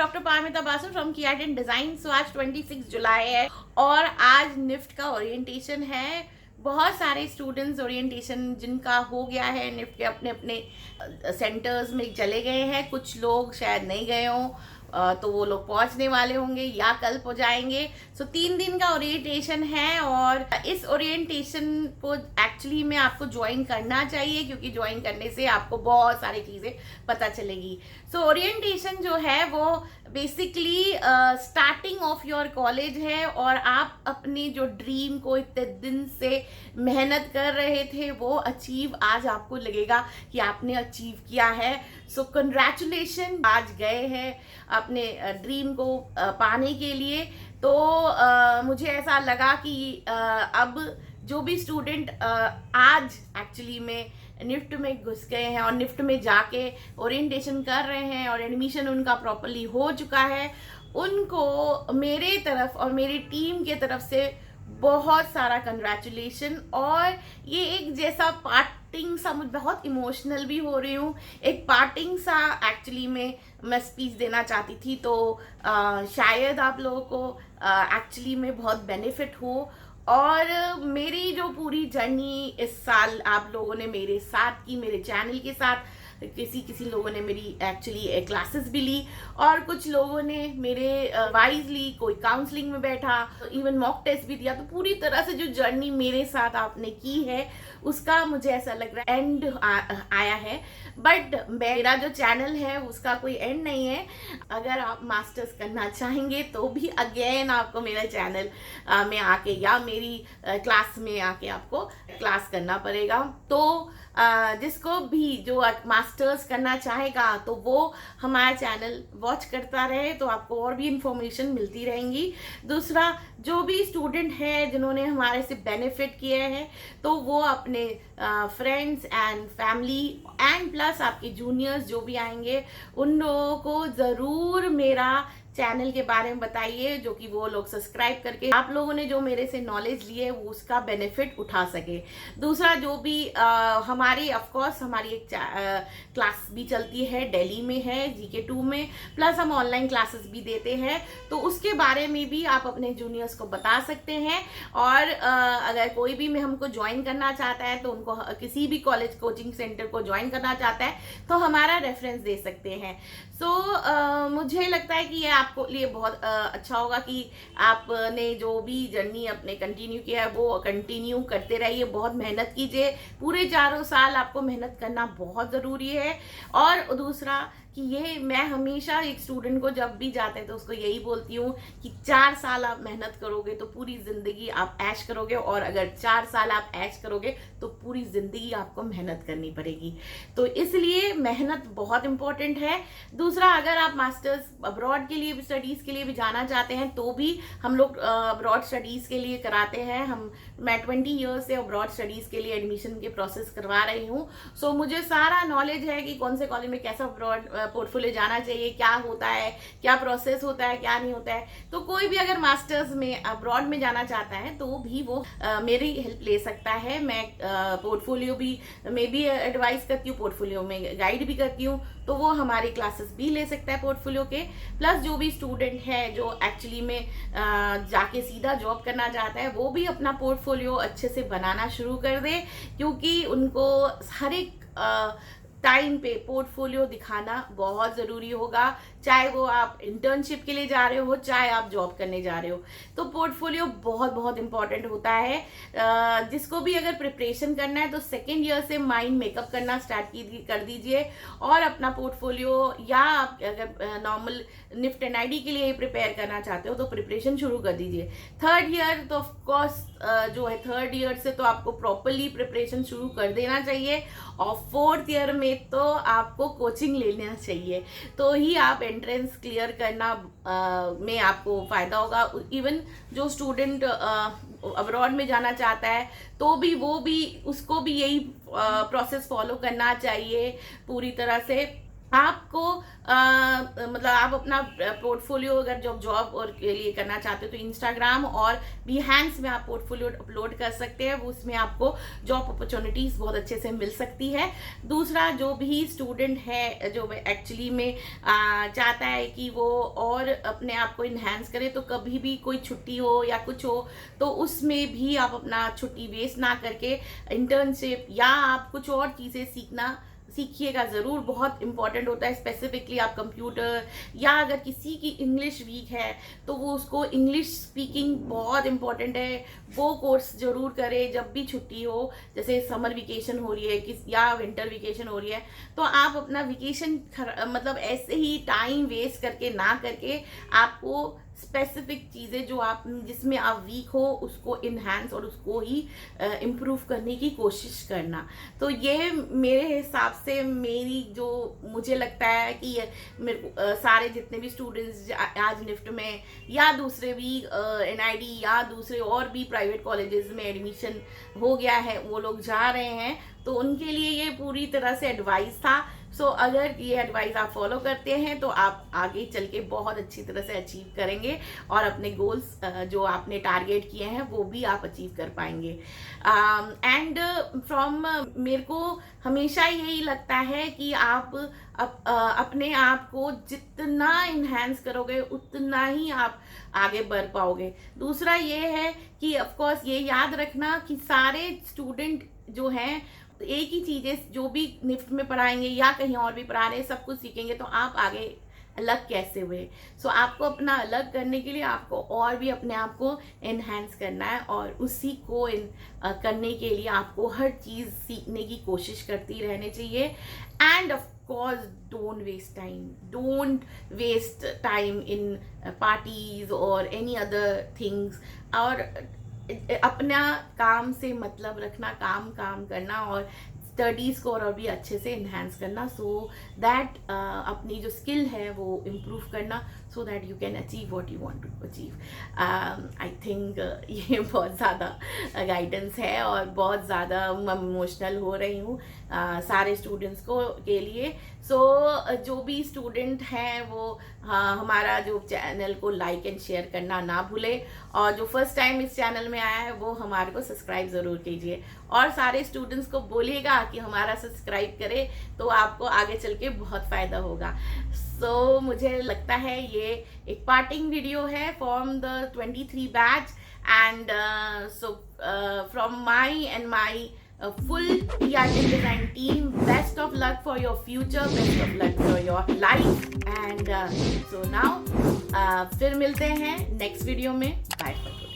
Doctor Paramita Basu from कियाट in design. So आज 26 जुलाई है और आज निफ्ट का ओरिएंटेशन है। बहुत सारे स्टूडेंट्स ओरिएंटेशन जिनका हो गया है निफ्ट के अपने अपने सेंटर्स में चले गए हैं। कुछ लोग शायद नहीं गए हों, तो वो लोग पहुंचने वाले होंगे या कल पहुंच जाएंगे। सो 3 दिन का ओरिएंटेशन है और इस ओरिएंटेशन को एक्चुअली में आपको ज्वाइन करना चाहिए, क्योंकि ज्वाइन करने से आपको बहुत सारी चीज़ें पता चलेगी। सो ओरिएंटेशन जो है वो basically starting of your college है और आप अपने जो ड्रीम को इतने दिन से मेहनत कर रहे थे वो अचीव आज आपको लगेगा कि आपने अचीव किया है। सो कंग्रेचुलेशन, आज गए हैं अपने ड्रीम को पाने के लिए। तो मुझे ऐसा लगा कि अब जो भी स्टूडेंट आज एक्चुअली में निफ्ट में घुस गए हैं और निफ्ट में जाके ओरिएंटेशन कर रहे हैं और एडमिशन उनका प्रॉपरली हो चुका है, उनको मेरे तरफ और मेरी टीम के तरफ से बहुत सारा कंग्रेचुलेशन। और ये एक जैसा पार्टिंग सा, मुझे बहुत इमोशनल भी हो रही हूँ, एक पार्टिंग सा एक्चुअली में मैं स्पीच देना चाहती थी। तो शायद आप लोगों को एक्चुअली में बहुत बेनिफिट हो। और मेरी जो पूरी जर्नी इस साल आप लोगों ने मेरे साथ की, मेरे चैनल के साथ, किसी लोगों ने मेरी एक्चुअली क्लासेस भी ली और कुछ लोगों ने मेरे वाइज ली, कोई काउंसलिंग में बैठा, इवन मॉक टेस्ट भी दिया। तो पूरी तरह से जो जर्नी मेरे साथ आपने की है उसका मुझे ऐसा लग रहा है एंड आया है। बट मेरा जो चैनल है उसका कोई एंड नहीं है। अगर आप मास्टर्स करना चाहेंगे तो भी अगेन आपको मेरा चैनल में आके या मेरी क्लास में आके आपको क्लास करना पड़ेगा। तो जिसको भी जो मास्टर्स करना चाहेगा तो वो हमारा चैनल वॉच करता रहे, तो आपको और भी इंफॉर्मेशन मिलती रहेंगी। दूसरा, जो भी स्टूडेंट है जिन्होंने हमारे से बेनिफिट किए हैं तो वो अपने friends and family and plus आपके जूनियर्स जो भी आएंगे उन लोगों को ज़रूर मेरा चैनल के बारे में बताइए, जो कि वो लोग सब्सक्राइब करके आप लोगों ने जो मेरे से नॉलेज लिए वो उसका बेनिफिट उठा सके। दूसरा, जो भी हमारी ऑफकोर्स हमारी एक क्लास भी चलती है, दिल्ली में है GK2 में, प्लस हम ऑनलाइन क्लासेस भी देते हैं, तो उसके बारे में भी आप अपने जूनियर्स को बता सकते हैं। और अगर कोई भी में हमको ज्वाइन करना चाहता है तो उनको किसी भी कॉलेज कोचिंग सेंटर को ज्वाइन करना चाहता है तो हमारा रेफरेंस दे सकते हैं। सो मुझे लगता है कि ये आपको लिए बहुत अच्छा होगा कि आपने जो भी जर्नी अपने कंटिन्यू किया है वो कंटिन्यू करते रहिए। बहुत मेहनत कीजिए, पूरे 4 साल आपको मेहनत करना बहुत ज़रूरी है। और दूसरा कि ये मैं हमेशा एक स्टूडेंट को जब भी जाते हैं तो उसको यही बोलती हूँ कि 4 साल आप मेहनत करोगे तो पूरी ज़िंदगी आप ऐश करोगे, और अगर 4 साल आप ऐश करोगे तो पूरी ज़िंदगी आपको मेहनत करनी पड़ेगी। तो इसलिए मेहनत बहुत इम्पॉर्टेंट है। दूसरा, अगर आप मास्टर्स अब्रॉड के लिए भी, स्टडीज़ के लिए भी जाना चाहते हैं तो भी हम लोग अब्रॉड स्टडीज़ के लिए कराते हैं। मैं 20 ईयर्स से अब्रॉड स्टडीज़ के लिए एडमिशन के प्रोसेस करवा रही हूँ। सो मुझे सारा नॉलेज है कि कौन से कॉलेज में कैसा अब्रॉड पोर्टफोलियो जाना चाहिए, क्या होता है, क्या प्रोसेस होता है, क्या नहीं होता है। तो कोई भी अगर मास्टर्स में अब्रॉड में जाना चाहता है तो भी वो मेरी हेल्प ले सकता है। मैं पोर्टफोलियो भी मैं भी एडवाइस करती हूँ, पोर्टफोलियो में गाइड भी करती हूँ, तो वो हमारी क्लासेस भी ले सकता है पोर्टफोलियो के। प्लस जो भी स्टूडेंट है जो एक्चुअली में जाके सीधा जॉब करना चाहता है वो भी अपना पोर्टफोलियो अच्छे से बनाना शुरू कर दे, क्योंकि उनको हर एक टाइम पे पोर्टफोलियो दिखाना बहुत ज़रूरी होगा। चाहे वो आप इंटर्नशिप के लिए जा रहे हो, चाहे आप जॉब करने जा रहे हो, तो पोर्टफोलियो बहुत बहुत इंपॉर्टेंट होता है। जिसको भी अगर प्रिपरेशन करना है तो 2nd ईयर से माइंड मेकअप करना स्टार्ट कर दीजिए और अपना पोर्टफोलियो, या आप अगर नॉर्मल निफ्ट NID के लिए प्रिपेयर करना चाहते हो तो प्रिपरेशन शुरू कर दीजिए। 3rd ईयर तो ऑफकोर्स जो है 3rd ईयर से तो आपको प्रॉपरली प्रिपरेशन शुरू कर देना चाहिए, और 4th ईयर में तो आपको कोचिंग लेना चाहिए, तो ही आप एंट्रेंस क्लियर करना में आपको फ़ायदा होगा। इवन जो स्टूडेंट अब्रॉड में जाना चाहता है तो भी उसको भी यही प्रोसेस फॉलो करना चाहिए पूरी तरह से। आपको मतलब आप अपना पोर्टफोलियो अगर जॉब और के लिए करना चाहते हो तो इंस्टाग्राम और बिहेंस में आप पोर्टफोलियो अपलोड कर सकते हैं, वो उसमें आपको जॉब अपॉर्चुनिटीज़ बहुत अच्छे से मिल सकती है। दूसरा, जो भी स्टूडेंट है जो एक्चुअली में चाहता है कि वो और अपने आप को इन्हेंस करे, तो कभी भी कोई छुट्टी हो या कुछ हो तो उसमें भी आप अपना छुट्टी वेस्ट ना करके इंटर्नशिप या आप कुछ और चीज़ें सीखिएगा ज़रूर, बहुत इंपॉर्टेंट होता है। स्पेसिफिकली आप कंप्यूटर या अगर किसी की इंग्लिश वीक है तो वो उसको इंग्लिश स्पीकिंग बहुत इंपॉर्टेंट है, वो कोर्स ज़रूर करे जब भी छुट्टी हो। जैसे समर वेकेशन हो रही है या विंटर वेकेशन हो रही है, तो आप अपना वेकेशन मतलब ऐसे ही टाइम वेस्ट करके ना करके आपको स्पेसिफिक चीज़ें जो आप जिसमें आप वीक हो उसको इन्हांस और उसको ही इम्प्रूव करने की कोशिश करना। तो ये मेरे हिसाब से मेरी जो मुझे लगता है कि सारे जितने भी स्टूडेंट्स आज निफ्ट में या दूसरे भी एनआईडी या दूसरे और भी प्राइवेट कॉलेजेस में एडमिशन हो गया है, वो लोग जा रहे हैं, तो उनके लिए ये पूरी तरह से एडवाइस था। सो अगर ये एडवाइस आप फॉलो करते हैं तो आप आगे चल के बहुत अच्छी तरह से अचीव करेंगे और अपने गोल्स जो आपने टारगेट किए हैं वो भी आप अचीव कर पाएंगे। एंड फ्रॉम मेरे को हमेशा यही लगता है कि आप अपने आप को जितना इन्हेंस करोगे उतना ही आप आगे बढ़ पाओगे। दूसरा ये है कि ऑफ कोर्स ये याद रखना कि सारे स्टूडेंट जो हैं एक ही चीज़ें जो भी निफ्ट में पढ़ाएंगे या कहीं और भी पढ़ा रहे हैं सब कुछ सीखेंगे, तो आप आगे अलग कैसे हुए। सो आपको अपना अलग करने के लिए आपको और भी अपने आप को एनहांस करना है और उसी को करने के लिए आपको हर चीज़ सीखने की कोशिश करती रहनी चाहिए। And of course don't waste time in parties और एनी अदर थिंग्स, और अपना काम से मतलब रखना, काम करना और स्टडीज़ को और भी अच्छे से इन्हांस करना, सो दैट अपनी जो स्किल है वो इम्प्रूव करना, so that you can achieve what you want to achieve. I think ये बहुत ज़्यादा गाइडेंस है और बहुत ज़्यादा इमोशनल हो रही हूँ सारे स्टूडेंट्स के लिए। सो जो भी स्टूडेंट हैं वो हमारा जो चैनल को लाइक एंड शेयर करना ना भूले, और जो फर्स्ट टाइम इस चैनल में आया है वो हमारे को सब्सक्राइब ज़रूर कीजिए, और सारे स्टूडेंट्स को बोलिएगा कि हमारा सब्सक्राइब करें, तो आपको आगे चल के बहुत फ़ायदा होगा। सो मुझे लगता है ये एक पार्टिंग वीडियो है from the 23 batch, and so from my and my full art and design team, best of luck for your future, best of luck for your life, and so now फिर मिलते हैं next video में। Bye.